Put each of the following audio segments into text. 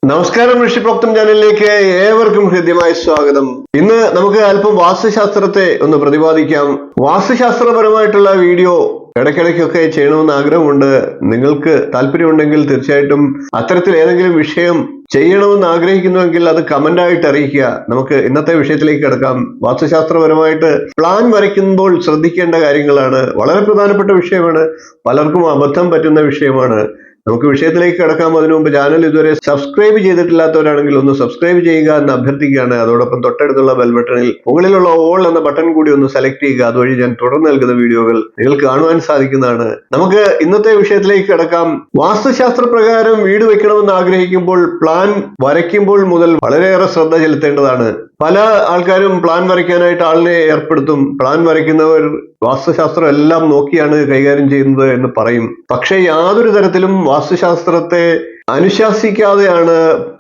നമസ്കാരം, ഋഷിപ്രോക്തം ചാനലിലേക്ക് ഏവർക്കും ഹൃദ്യമായ സ്വാഗതം. ഇന്ന് നമുക്ക് അല്പം വാസ്തുശാസ്ത്രത്തെ ഒന്ന് പ്രതിപാദിക്കാം. വാസ്തുശാസ്ത്രപരമായിട്ടുള്ള വീഡിയോ ഇടയ്ക്കിടയ്ക്കൊക്കെ ചെയ്യണമെന്ന് ആഗ്രഹമുണ്ട്. നിങ്ങൾക്ക് താല്പര്യമുണ്ടെങ്കിൽ തീർച്ചയായിട്ടും അത്തരത്തിൽ ഏതെങ്കിലും വിഷയം ചെയ്യണമെന്ന് ആഗ്രഹിക്കുന്നുവെങ്കിൽ അത് കമന്റായിട്ട് അറിയിക്കുക. നമുക്ക് ഇന്നത്തെ വിഷയത്തിലേക്ക് കിടക്കാം. വാസ്തുശാസ്ത്രപരമായിട്ട് പ്ലാൻ വരയ്ക്കുമ്പോൾ ശ്രദ്ധിക്കേണ്ട കാര്യങ്ങളാണ്. വളരെ പ്രധാനപ്പെട്ട വിഷയമാണ്. പലർക്കും അബദ്ധം പറ്റുന്ന വിഷയമാണ്. നമുക്ക് വിഷയത്തിലേക്ക് കിടക്കാം. അതിനു മുമ്പ് ചാനൽ ഇതുവരെ സബ്സ്ക്രൈബ് ചെയ്തിട്ടില്ലാത്തവരാണെങ്കിൽ ഒന്ന് സബ്സ്ക്രൈബ് ചെയ്യുക എന്ന് അഭ്യർത്ഥിക്കുകയാണ്. അതോടൊപ്പം തൊട്ടടുത്തുള്ള ബെൽ ബട്ടണിൽ മുകളിലുള്ള ഓൾ എന്ന ബട്ടൺ കൂടി ഒന്ന് സെലക്ട് ചെയ്യുക. അതുവഴി ഞാൻ തുടർന്ന് നൽകുന്ന വീഡിയോകൾ നിങ്ങൾക്ക് കാണുവാൻ സാധിക്കുന്നതാണ്. നമുക്ക് ഇന്നത്തെ വിഷയത്തിലേക്ക് കിടക്കാം. വാസ്തുശാസ്ത്ര പ്രകാരം വീട് വെക്കണമെന്ന് ആഗ്രഹിക്കുമ്പോൾ പ്ലാൻ വരയ്ക്കുമ്പോൾ മുതൽ വളരെയേറെ ശ്രദ്ധ ചെലുത്തേണ്ടതാണ്. പല ആൾക്കാരും പ്ലാൻ വരയ്ക്കാനായിട്ട് ആളിനെ ഏർപ്പെടുത്തും. പ്ലാൻ വരയ്ക്കുന്നവർ വാസ്തുശാസ്ത്രം എല്ലാം നോക്കിയാണ് കൈകാര്യം ചെയ്യുന്നത് എന്ന് പറയും. പക്ഷെ യാതൊരു തരത്തിലും വാസ്തുശാസ്ത്രത്തെ അനുശാസിക്കാതെയാണ്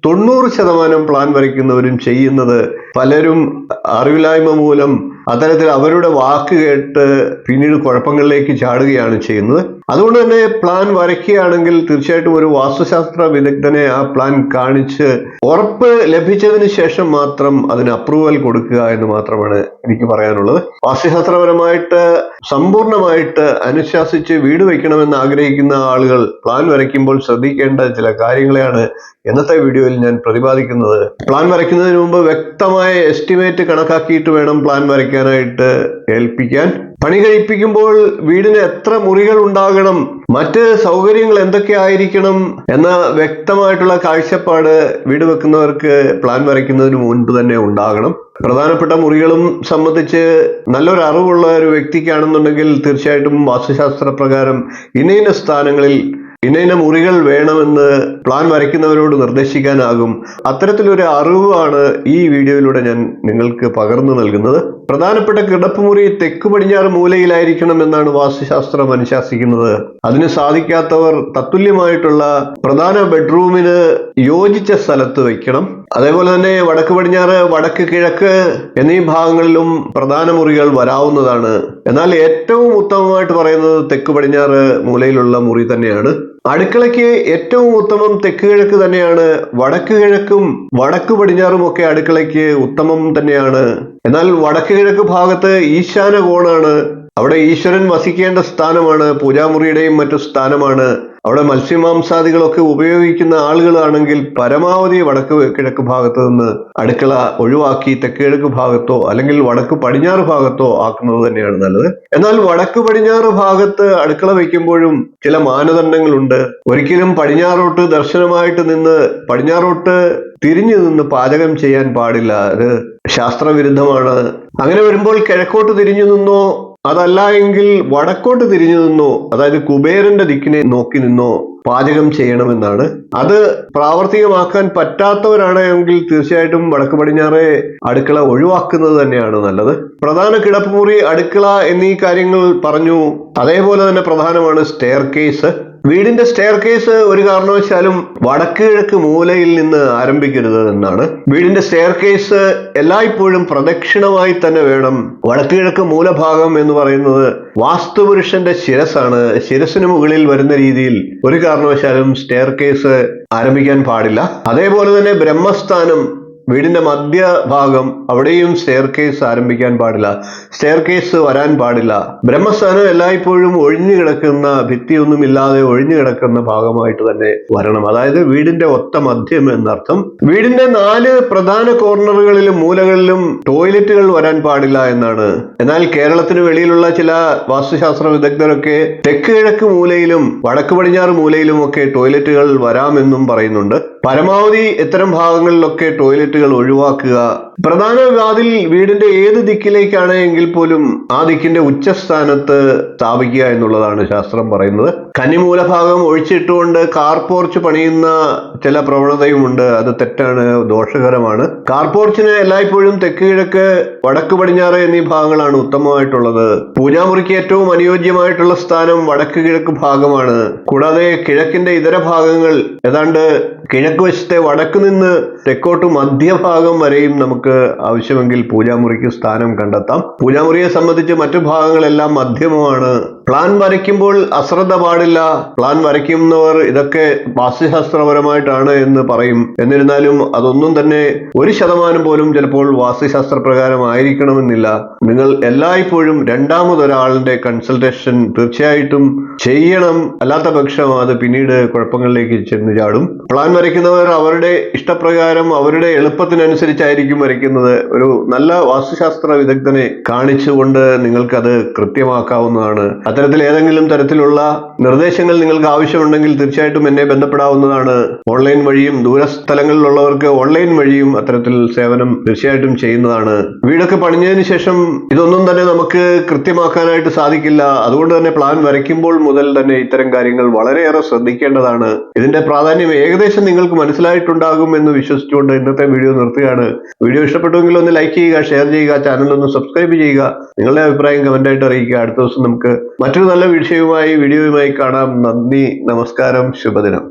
90% പ്ലാൻ വരയ്ക്കുന്നവരും ചെയ്യുന്നത്. പലരും അറിവില്ലായ്മ മൂലം അത്തരത്തിൽ അവരുടെ വാക്ക് കേട്ട് പിന്നീട് കുഴപ്പങ്ങളിലേക്ക് ചാടുകയാണ് ചെയ്യുന്നത്. അതുകൊണ്ട് തന്നെ പ്ലാൻ വരയ്ക്കുകയാണെങ്കിൽ തീർച്ചയായിട്ടും ഒരു വാസ്തുശാസ്ത്ര വിദഗ്ധനെ ആ പ്ലാൻ കാണിച്ച് ഉറപ്പ് ലഭിച്ചതിന് ശേഷം മാത്രം അതിന് അപ്രൂവൽ കൊടുക്കുക എന്ന് മാത്രമാണ് എനിക്ക് പറയാനുള്ളത്. വാസ്തുശാസ്ത്രപരമായിട്ട് സമ്പൂർണമായിട്ട് അനുശാസിച്ച് വീട് വയ്ക്കണമെന്ന് ആഗ്രഹിക്കുന്ന ആളുകൾ പ്ലാൻ വരയ്ക്കുമ്പോൾ ശ്രദ്ധിക്കേണ്ട ചില കാര്യങ്ങളെയാണ് ഇന്നത്തെ വീഡിയോയിൽ ഞാൻ പ്രതിപാദിക്കുന്നത്. പ്ലാൻ വരയ്ക്കുന്നതിന് മുമ്പ് വ്യക്തമായ എസ്റ്റിമേറ്റ് കണക്കാക്കിയിട്ട് വേണം പ്ലാൻ വരയ്ക്കാനായിട്ട് ഏൽപ്പിക്കാൻ. പണി കഴിപ്പിക്കുമ്പോൾ വീടിന് എത്ര മുറികൾ ഉണ്ടാകണം, മറ്റ് സൗകര്യങ്ങൾ എന്തൊക്കെ ആയിരിക്കണം എന്ന വ്യക്തമായിട്ടുള്ള കാഴ്ചപ്പാട് വീട് വെക്കുന്നവർക്ക് പ്ലാൻ വരയ്ക്കുന്നതിന് മുൻപ് തന്നെ ഉണ്ടാകണം. പ്രധാനപ്പെട്ട മുറികളും സംബന്ധിച്ച് നല്ലൊരു അറിവുള്ള ഒരു വ്യക്തിക്കാണെന്നുണ്ടെങ്കിൽ തീർച്ചയായിട്ടും വാസ്തുശാസ്ത്ര പ്രകാരം ഇന്ന സ്ഥാനങ്ങളിൽ ഇന്ന മുറികൾ വേണമെന്ന് പ്ലാൻ വരയ്ക്കുന്നവരോട് നിർദ്ദേശിക്കാനാകും. അത്തരത്തിലൊരു അറിവാണ് ഈ വീഡിയോയിലൂടെ ഞാൻ നിങ്ങൾക്ക് പകർന്നു നൽകുന്നത്. പ്രധാനപ്പെട്ട കിടപ്പുമുറി തെക്ക് പടിഞ്ഞാറ് മൂലയിലായിരിക്കണം എന്നാണ് വാസ്തുശാസ്ത്രം അനുശാസിക്കുന്നത്. അതിന് സാധിക്കാത്തവർ തത്തുല്യമായിട്ടുള്ള പ്രധാന ബെഡ്റൂമിന് യോജിച്ച സ്ഥലത്ത് വയ്ക്കണം. അതേപോലെ തന്നെ വടക്ക് പടിഞ്ഞാറ്, വടക്ക് കിഴക്ക് എന്നീ ഭാഗങ്ങളിലും പ്രധാന മുറികൾ വരാവുന്നതാണ്. എന്നാൽ ഏറ്റവും ഉത്തമമായിട്ട് പറയുന്നത് തെക്ക് പടിഞ്ഞാറ് മൂലയിലുള്ള മുറി തന്നെയാണ്. അടുക്കളയ്ക്ക് ഏറ്റവും ഉത്തമം തെക്ക് കിഴക്ക് തന്നെയാണ്. വടക്ക് കിഴക്കും വടക്ക് പടിഞ്ഞാറും ഒക്കെ അടുക്കളയ്ക്ക് ഉത്തമം തന്നെയാണ്. എന്നാൽ വടക്ക് കിഴക്ക് ഭാഗത്ത് ഈശാന കോണാണ്. അവിടെ ഈശ്വരൻ വസിക്കേണ്ട സ്ഥാനമാണ്. പൂജാമുറിയുടെയും മറ്റു സ്ഥാനമാണ്. അവിടെ മത്സ്യമാംസാദികളൊക്കെ ഉപയോഗിക്കുന്ന ആളുകളാണെങ്കിൽ പരമാവധി വടക്ക് കിഴക്ക് ഭാഗത്ത് നിന്ന് അടുക്കള ഒഴിവാക്കി തെക്ക് കിഴക്ക് ഭാഗത്തോ അല്ലെങ്കിൽ വടക്ക് പടിഞ്ഞാറ് ഭാഗത്തോ ആക്കുന്നത് തന്നെയാണ് നല്ലത്. എന്നാൽ വടക്ക് പടിഞ്ഞാറ് ഭാഗത്ത് അടുക്കള വയ്ക്കുമ്പോഴും ചില മാനദണ്ഡങ്ങളുണ്ട്. ഒരിക്കലും പടിഞ്ഞാറോട്ട് ദർശനമായിട്ട് നിന്ന് പടിഞ്ഞാറോട്ട് തിരിഞ്ഞു നിന്ന് പാചകം ചെയ്യാൻ പാടില്ല. അത് ശാസ്ത്രവിരുദ്ധമാണ്. അങ്ങനെ വരുമ്പോൾ കിഴക്കോട്ട് തിരിഞ്ഞു നിന്നോ അതല്ല എങ്കിൽ വടക്കോട്ട് തിരിഞ്ഞു നിന്നോ, അതായത് കുബേരന്റെ ദിക്കിനെ നോക്കി നിന്നോ പാചകം ചെയ്യണമെന്നാണ്. അത് പ്രാവർത്തികമാക്കാൻ പറ്റാത്തവരാണെങ്കിൽ തീർച്ചയായിട്ടും വടക്ക് പടിഞ്ഞാറെ അടുക്കള ഒഴിവാക്കുന്നത് തന്നെയാണ് നല്ലത്. പ്രധാന കിടപ്പുമുറി, അടുക്കള എന്നീ കാര്യങ്ങൾ പറഞ്ഞു. അതേപോലെ തന്നെ പ്രധാനമാണ് സ്റ്റെയർ കേസ്. വീടിന്റെ സ്റ്റെയർ കേസ് ഒരു കാരണവശാലും വടക്ക് കിഴക്ക് മൂലയിൽ നിന്ന് ആരംഭിക്കരുത് എന്നാണ്. വീടിന്റെ സ്റ്റെയർ കേസ് എല്ലായ്പ്പോഴും പ്രദക്ഷിണമായി തന്നെ വേണം. വടക്ക് കിഴക്ക് മൂലഭാഗം എന്ന് പറയുന്നത് വാസ്തുപുരുഷന്റെ ശിരസാണ്. ശിരസിന് മുകളിൽ വരുന്ന രീതിയിൽ ഒരു കാരണവശാലും സ്റ്റെയർ കേസ് ആരംഭിക്കാൻ പാടില്ല. അതേപോലെ തന്നെ ബ്രഹ്മസ്ഥാനം, വീടിന്റെ മധ്യഭാഗം, അവിടെയും സ്റ്റെയർ കേസ് ആരംഭിക്കാൻ പാടില്ല. സ്റ്റെയർ കേസ് വരാൻ പാടില്ല. ബ്രഹ്മസ്ഥാനം എല്ലായ്പ്പോഴും ഒഴിഞ്ഞു കിടക്കുന്ന, ഭിത്തിയൊന്നുമില്ലാതെ ഒഴിഞ്ഞു കിടക്കുന്ന ഭാഗമായിട്ട് തന്നെ വരണം. അതായത് വീടിന്റെ ഒത്ത മധ്യം എന്നർത്ഥം. വീടിന്റെ 4 പ്രധാന കോർണറുകളിലും മൂലകളിലും ടോയ്ലറ്റുകൾ വരാൻ പാടില്ല എന്നാണ്. എന്നാൽ കേരളത്തിന് വെളിയിലുള്ള ചില വാസ്തുശാസ്ത്ര വിദഗ്ധരൊക്കെ തെക്ക് കിഴക്ക് മൂലയിലും വടക്ക് പടിഞ്ഞാറ് മൂലയിലും ഒക്കെ ടോയ്ലറ്റുകൾ വരാമെന്നും പറയുന്നുണ്ട്. പരമാവധി ഇത്തരം ഭാഗങ്ങളിലൊക്കെ ടോയ്ലറ്റുകൾ ഒഴിവാക്കുക. പ്രധാന വാതിൽ വീടിന്റെ ഏത് ദിക്കിലേക്കാണ് എങ്കിൽ പോലും ആ ദിക്കിന്റെ ഉച്ചസ്ഥാനത്ത് സ്ഥാപിക്കുക എന്നുള്ളതാണ് ശാസ്ത്രം പറയുന്നത്. കന്നിമൂലഭാഗം ഒഴിച്ചിട്ടുകൊണ്ട് കാർ പോർച്ച് പണിയുന്ന ചില പ്രവണതയുമുണ്ട്. അത് തെറ്റാണ്, ദോഷകരമാണ്. കാർ പോർച്ചിന് എല്ലായ്പ്പോഴും തെക്ക് കിഴക്ക്, വടക്ക് പടിഞ്ഞാറ് എന്നീ ഭാഗങ്ങളാണ് ഉത്തമമായിട്ടുള്ളത്. പൂജാമുറിക്ക് ഏറ്റവും അനുയോജ്യമായിട്ടുള്ള സ്ഥാനം വടക്ക് കിഴക്ക് ഭാഗമാണ്. കൂടാതെ കിഴക്കിന്റെ ഇതര ഭാഗങ്ങൾ ഏതാണ്ട് കിഴക്ക് വശത്തെ വടക്ക് നിന്ന് തെക്കോട്ട് മധ്യഭാഗം വരെയും നമുക്ക് ആവശ്യമെങ്കിൽ പൂജാമുറിക്ക് സ്ഥാനം കണ്ടെത്താം. പൂജാമുറിയെ സംബന്ധിച്ച് മറ്റു ഭാഗങ്ങളെല്ലാം മധ്യമമാണ്. പ്ലാൻ വരയ്ക്കുമ്പോൾ അശ്രദ്ധ പാടില്ല. പ്ലാൻ വരയ്ക്കുന്നവർ ഇതൊക്കെ വാസ്തുശാസ്ത്രപരമായിട്ടാണ് എന്ന് പറയും. എന്നിരുന്നാലും അതൊന്നും തന്നെ 1% പോലും ചിലപ്പോൾ വാസ്തുശാസ്ത്ര പ്രകാരമായിരിക്കണമെന്നില്ല. നിങ്ങൾ എല്ലായ്പ്പോഴും രണ്ടാമതൊരാളിന്റെ കൺസൾട്ടേഷൻ തീർച്ചയായിട്ടും ചെയ്യണം. അല്ലാത്ത പക്ഷം അത് പിന്നീട് കുഴപ്പങ്ങളിലേക്ക് ചെന്ന് ചാടും. പ്ലാൻ വരയ്ക്കുന്നവർ അവരുടെ ഇഷ്ടപ്രകാരം അവരുടെ എളുപ്പത്തിനനുസരിച്ചായിരിക്കും വരയ്ക്കുന്നത്. ഒരു നല്ല വാസ്തുശാസ്ത്ര വിദഗ്ധനെ കാണിച്ചുകൊണ്ട് നിങ്ങൾക്കത് കൃത്യമാക്കാവുന്നതാണ്. അത്തരത്തിൽ ഏതെങ്കിലും തരത്തിലുള്ള നിർദ്ദേശങ്ങൾ നിങ്ങൾക്ക് ആവശ്യമുണ്ടെങ്കിൽ തീർച്ചയായിട്ടും എന്നെ ബന്ധപ്പെടാവുന്നതാണ്. ഓൺലൈൻ വഴിയും ദൂരസ്ഥലങ്ങളിലുള്ളവർക്ക് ഓൺലൈൻ വഴിയും അത്തരത്തിൽ സേവനം തീർച്ചയായിട്ടും ചെയ്യുന്നതാണ്. വീടൊക്കെ പണിഞ്ഞതിന് ശേഷം ഇതൊന്നും തന്നെ നമുക്ക് കൃത്യമാക്കാനായിട്ട് സാധിക്കില്ല. അതുകൊണ്ട് തന്നെ പ്ലാൻ വരയ്ക്കുമ്പോൾ മുതൽ തന്നെ ഇത്തരം കാര്യങ്ങൾ വളരെയേറെ ശ്രദ്ധിക്കേണ്ടതാണ്. ഇതിന്റെ പ്രാധാന്യം ഏകദേശം നിങ്ങൾക്ക് മനസ്സിലായിട്ടുണ്ടാകും എന്ന് വിശ്വസിച്ചുകൊണ്ട് ഇന്നത്തെ വീഡിയോ നിർത്തുകയാണ്. വീഡിയോ ഇഷ്ടപ്പെട്ടുവെങ്കിൽ ഒന്ന് ലൈക്ക് ചെയ്യുക, ഷെയർ ചെയ്യുക, ചാനൽ ഒന്ന് സബ്സ്ക്രൈബ് ചെയ്യുക, നിങ്ങളുടെ അഭിപ്രായം കമന്റായിട്ട് അറിയിക്കുക. അടുത്ത ദിവസം നമുക്ക് മറ്റൊരു നല്ല വീഡിയോയുമായി കാണാം. നന്ദി, നമസ്കാരം, ശുഭദിനം.